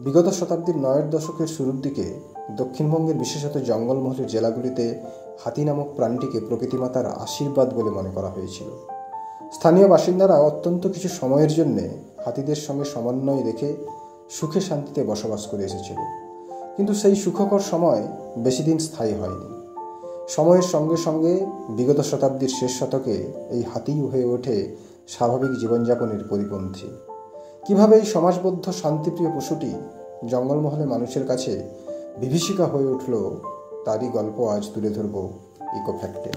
বিগত শতাব্দীর ৯-এর দশকের শুরুর দিকে দক্ষিণবঙ্গের বিশেষত জঙ্গলমহলের জেলাগুলিতে হাতি নামক প্রাণীটিকে প্রকৃতিমাতার আশীর্বাদ বলে মনে করা হয়েছিল। স্থানীয় বাসিন্দারা অত্যন্ত কিছু সময়ের জন্যে হাতিদের সঙ্গে সমন্বয় রেখে সুখে শান্তিতে বসবাস করে এসেছিল, কিন্তু সেই সুখকর সময় বেশি দিন স্থায়ী হয়নি। সময়ের সঙ্গে সঙ্গে বিগত শতাব্দীর শেষ শতকে এই হাতিই হয়ে ওঠে স্বাভাবিক জীবনযাপনের পরিপন্থী। কীভাবে এই সমাজবদ্ধ শান্তিপ্রিয় পশুটি জঙ্গলমহলে মানুষের কাছে বিভীষিকা হয়ে উঠল, তারই গল্প আজ তুলে ধরব ইকো ফ্যাক্টে।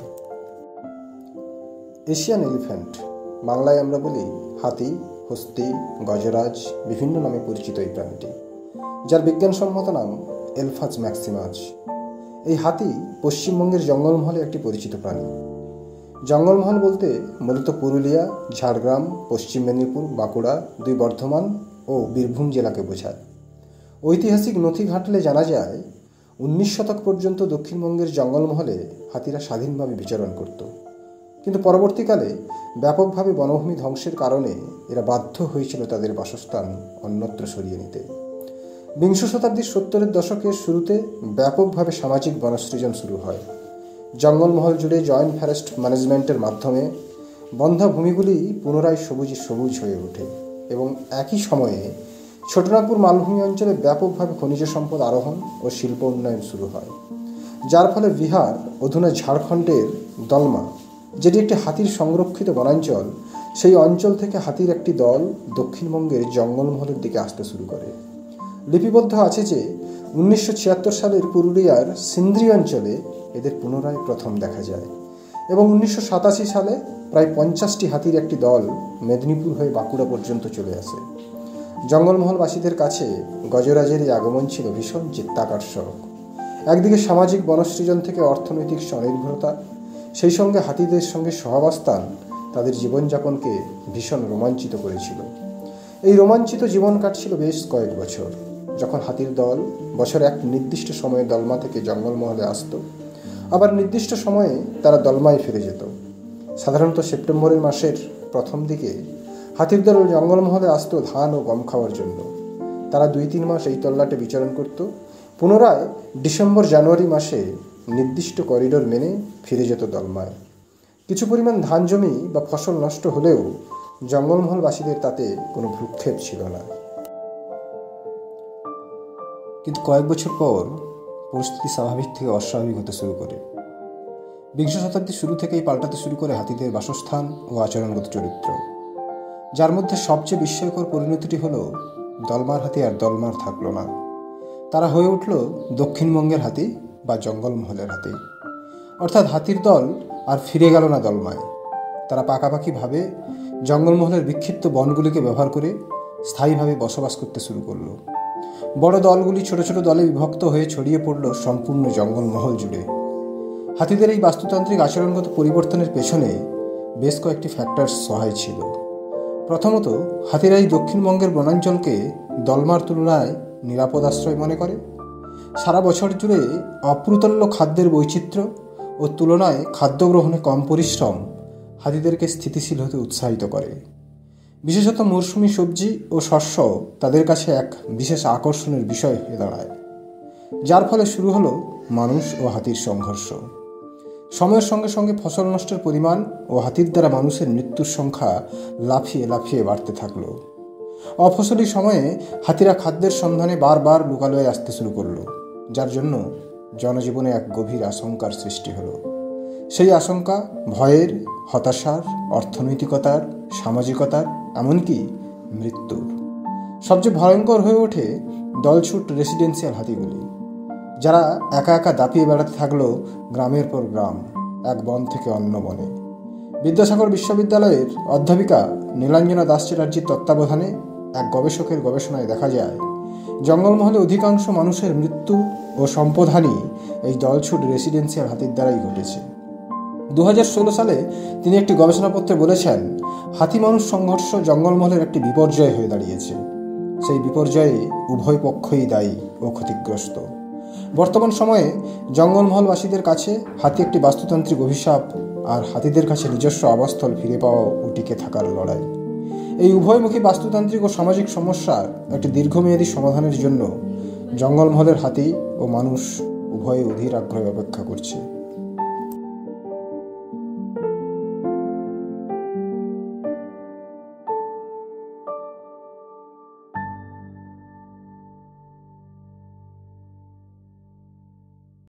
এশিয়ান এলিফ্যান্ট, বাংলায় আমরা বলি হাতি, হস্তি, গজরাজ, বিভিন্ন নামে পরিচিত এই প্রাণীটি, যার বিজ্ঞানসম্মত নাম এলফাজ ম্যাক্সিমাজ। এই হাতি পশ্চিমবঙ্গের জঙ্গলমহলে একটি পরিচিত প্রাণী। জঙ্গলমহল বলতে মূলত পুরুলিয়া, ঝাড়গ্রাম, পশ্চিম মেদিনীপুর, বাঁকুড়া, ২ বর্ধমান ও বীরভূম জেলাকে বোঝায়। ঐতিহাসিক নথি ঘাঁটলে জানা যায় ১৯ শতক পর্যন্ত দক্ষিণবঙ্গের জঙ্গলমহলে হাতিরা স্বাধীনভাবে বিচরণ করত, কিন্তু পরবর্তীকালে ব্যাপকভাবে বনভূমি ধ্বংসের কারণে এরা বাধ্য হয়েছিল তাদের বাসস্থান অন্যত্র সরিয়ে নিতে। বিংশ শতাব্দীর ৭০-এর দশকের শুরুতে ব্যাপকভাবে সামাজিক বনসৃজন শুরু হয়। জঙ্গলমহল জুড়ে জয়েন্ট ফরেস্ট ম্যানেজমেন্টের মাধ্যমে বন্ধা ভূমিগুলি পুনরায় সবুজে সবুজ হয়ে ওঠে এবং একই সময়ে ছোটনাগপুর মালভূমি অঞ্চলে ব্যাপকভাবে খনিজ সম্পদ আরোহণ ও শিল্প উন্নয়ন শুরু হয়, যার ফলে বিহার, অধুনা ঝাড়খণ্ডের দলমা, যেটি একটি হাতির সংরক্ষিত বনাঞ্চল, সেই অঞ্চল থেকে হাতির একটি দল দক্ষিণবঙ্গের জঙ্গলমহলের দিকে আসতে শুরু করে। লিপিবদ্ধ আছে যে ১৯৭৬ সালের পুরুলিয়ার সিন্দ্রি অঞ্চলে এদের পুনরায় প্রথম দেখা যায় এবং ১৯৮৭ সালে প্রায় ৫০টি হাতির একটি দল মেদিনীপুর হয়ে বাঁকুড়া পর্যন্ত চলে আসে। জঙ্গলমহলবাসীদের কাছে গজরাজের এই আগমন ছিল ভীষণ চিত্তাকর্ষক। একদিকে সামাজিক বনসৃজন থেকে অর্থনৈতিক স্বনির্ভরতা, সেই সঙ্গে হাতিদের সঙ্গে সহাবস্থান তাদের জীবনযাপনকে ভীষণ রোমাঞ্চিত করেছিল। এই রোমাঞ্চিত জীবন কাটছিল বেশ কয়েক বছর, যখন হাতির দল বছর এক নির্দিষ্ট সময়ে দলমা থেকে জঙ্গলমহলে আসত, আবার নির্দিষ্ট সময়ে তারা দলমায় ফিরে যেত। সাধারণত সেপ্টেম্বর মাসের প্রথম দিকে হাতির দল জঙ্গলমহলে আসত ধান ও গম খাওয়ার জন্য। তারা ২-৩ মাস এই তল্লাটে বিচরণ করত, পুনরায় ডিসেম্বর-জানুয়ারি মাসে নির্দিষ্ট করিডোর মেনে ফিরে যেত দলমায়। কিছু পরিমাণ ধান জমি বা ফসল নষ্ট হলেও জঙ্গলমহলবাসীদের তাতে কোনো ভ্রুক্ষেপ ছিল না। কিন্তু কয়েক বছর পর পরিস্থিতি স্বাভাবিক থেকে অস্বাভাবিক হতে শুরু করে। বিংশ শতাব্দীর শুরু থেকেই পাল্টাতে শুরু করে হাতিদের বাসস্থান ও আচরণগত চরিত্র, যার মধ্যে সবচেয়ে বিস্ময়কর পরিণতিটি হলো দলমার হাতি আর দলমার থাকলো না, তারা হয়ে উঠল দক্ষিণবঙ্গের হাতি বা জঙ্গলমহলের হাতি। অর্থাৎ হাতির দল আর ফিরে গেল না দলমায়, তারা পাকাপাকিভাবে জঙ্গলমহলের বিক্ষিপ্ত বনগুলিকে ব্যবহার করে স্থায়ীভাবে বসবাস করতে শুরু করলো। বড় দলগুলি ছোট ছোট দলে বিভক্ত হয়ে ছড়িয়ে পড়ল সম্পূর্ণ জঙ্গলমহল জুড়ে। হাতিদের এই বাস্তুতান্ত্রিক আচরণগত পরিবর্তনের পেছনে বেশ কয়েকটি ফ্যাক্টর সহায় ছিল। প্রথমত, হাতিরা এই দক্ষিণবঙ্গের বনাঞ্চলকে দলমার তুলনায় নিরাপদ আশ্রয় মনে করে। সারা বছর জুড়ে অপ্রতুল্য খাদ্যের বৈচিত্র্য ও তুলনায় খাদ্য গ্রহণে কম পরিশ্রম হাতিদেরকে স্থিতিশীল হতে উৎসাহিত করে। বিশেষত মরশুমি সবজি ও শস্য তাদের কাছে এক বিশেষ আকর্ষণের বিষয় হয়ে দাঁড়ায়, যার ফলে শুরু হলো মানুষ ও হাতির সংঘর্ষ। সময়ের সঙ্গে সঙ্গে ফসল নষ্টের পরিমাণ ও হাতির দ্বারা মানুষের মৃত্যুর সংখ্যা লাফিয়ে লাফিয়ে বাড়তে থাকলো। অফসলি সময়ে হাতিরা খাদ্যের সন্ধানে বারবার লোকালয়ে আসতে শুরু করলো, যার জন্য জনজীবনে এক গভীর আশঙ্কার সৃষ্টি হলো। সেই আশঙ্কা ভয়ের, হতাশার, অর্থনৈতিকতার, সামাজিকতার, এমনকি মৃত্যুর। সবচেয়ে ভয়ঙ্কর হয়ে ওঠে দলছুট রেসিডেন্সিয়াল হাতিগুলি, যারা একা একা দাপিয়ে বেড়াতে থাকলো গ্রামের পর গ্রাম, এক বন থেকে অন্য বনে। বিদ্যাসাগর বিশ্ববিদ্যালয়ের অধ্যাপিকা নীলাঞ্জনা দাস চ্যাটার্জির তত্ত্বাবধানে এক গবেষকের গবেষণায় দেখা যায়, জঙ্গলমহলে অধিকাংশ মানুষের মৃত্যু ও সম্পদহানি এই দলছুট রেসিডেন্সিয়াল হাতির দ্বারাই ঘটেছে। ২০১৬ সালে তিনি একটি গবেষণাপত্রে বলেছেন, হাতি মানুষ সংঘর্ষ জঙ্গলমহলের একটি বিপর্যয় হয়ে দাঁড়িয়েছে। সেই বিপর্যয়ে উভয় পক্ষই দায়ী ও ক্ষতিগ্রস্ত। বর্তমান সময়ে জঙ্গলমহলবাসীদের কাছে হাতি একটি বাস্তুতান্ত্রিক অভিশাপ, আর হাতিদের কাছে নিজস্ব আবাসস্থল ফিরে পাওয়া ও টিকে থাকার লড়াই। এই উভয়মুখী বাস্তুতান্ত্রিক ও সামাজিক সমস্যার একটি দীর্ঘমেয়াদী সমাধানের জন্য জঙ্গলমহলের হাতি ও মানুষ উভয়ে অধীর আগ্রহে অপেক্ষা করছে।